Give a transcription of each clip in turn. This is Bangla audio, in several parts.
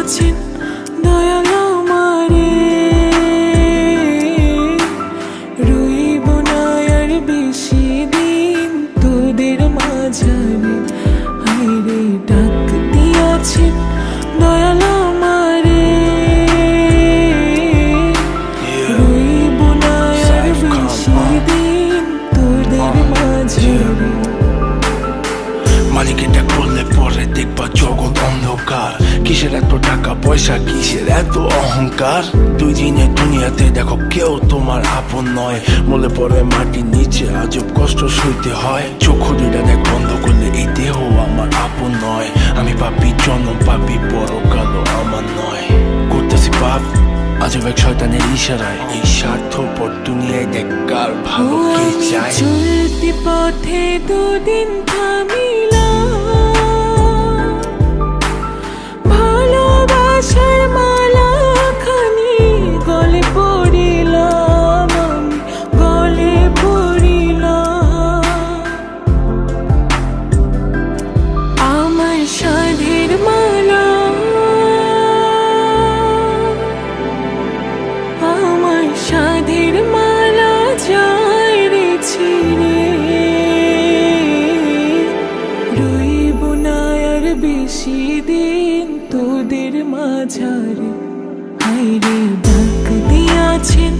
দিয়াছেন দয়াল আমারে, রইব না আর বেশি দিন তোদের মাঝারে। হায়রে ডাক দিয়াছেন দয়াল আমারে, রইব না আর বেশি দিন তোদের মাঝারে। মালিক এটা করলে পরে দেখবা জগৎ অন্ধকার। কিসের এত টাকা পয়সা, কিসের এত অহংকার? দুই দিনের দুনিয়াতে দেখো কেউ তোমার আপন নয়। বলে পরে মাটির নিচে আজব কষ্ট সইতে হয়। চক্ষু দুইটা দেখ বন্ধ করলে এই দেহ আমার আপন নয়। আমি পাপি জন্ম, পাপি বড় কালো আমার নয়। করতেছি পাপ আজব এক শয়তানের ইশারায়। এই স্বার্থপর দুনিয়ায় দেখ কার ভালো কে চায়। চলতি পথে দুদিন থামিলাম, ভালোবাসার মালা খানি গলে পড়িলাম, আমি গলে পড়িলাম। আমার সাধের মালা, আমার সাধের মালা যায় রে ছিঁড়ে, রইব না আর বেশি দিন তোদের মাঝারে। হায়রে ডাক দিয়াছেন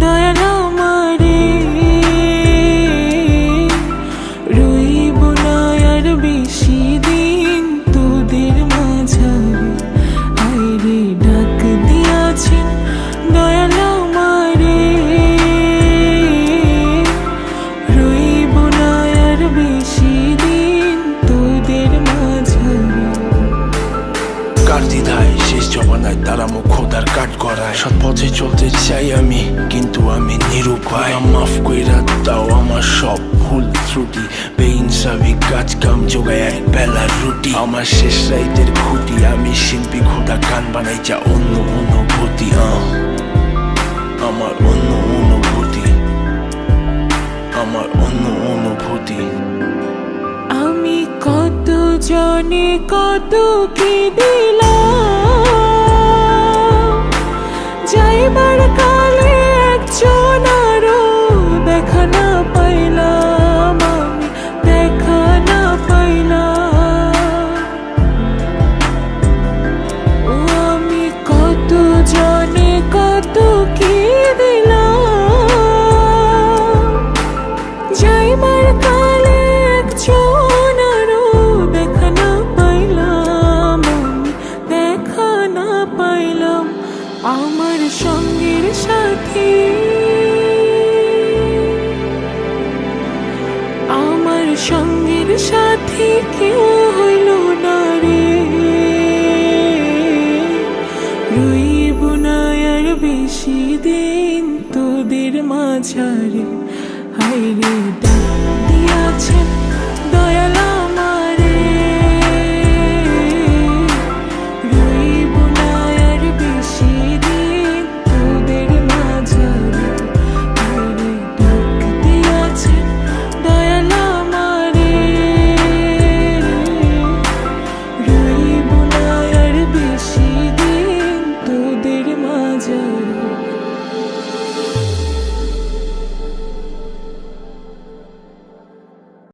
দয়াল আমারে, রইব না আর বেশি দিন তোদের মাঝারে। হায়রে ডাক দিয়াছেন দয়াল আমারে, রইব না আর বেশি দিন তোদের মাঝারে। কার দ্বিধায় শেষ জমানায় তারা মুখ খোদার কাট করায়। সৎ পথে চলতে চাই আমি, কিন্তু আমি নিরুপায়। মাফ কইরা দাও আমার সব ভুল ত্রুটি। বেইনসাফি কাজ কাম জোগায় এক বেলার রুটি। আমার শেষ রাইতের খুঁটি, আমি শিল্পী খোদা গান বানাই যা অন্য অনুভূতি। আমার অন্য অনুভূতি, আমার অন্য অনুভূতি। আমি কত জনে কত কি দিলাম, যাইবার কালে একজন আরো দেখা না পাইলাম, আমি দেখা না পাইলাম। ও আমি কত জনে কত কি দিলাম, যাইবার কালে একজন আরো দেখা না পাইলাম, আমি দেখা না পাইলাম। আমার সঙ্গের সাথী, আমার সঙ্গের সাথী কেউ হইল না রে, রইব না আর বেশি দিন তোদের মাঝারে। হায়রে ডাক দিয়াছেন দয়াল আমারে, রইব না আর বেশি দিন তোদের মাঝারে। হায়রে ডাক দিয়াছেন দয়াল আমারে, রইব না আর বেশি দিন তোদের মাঝারে।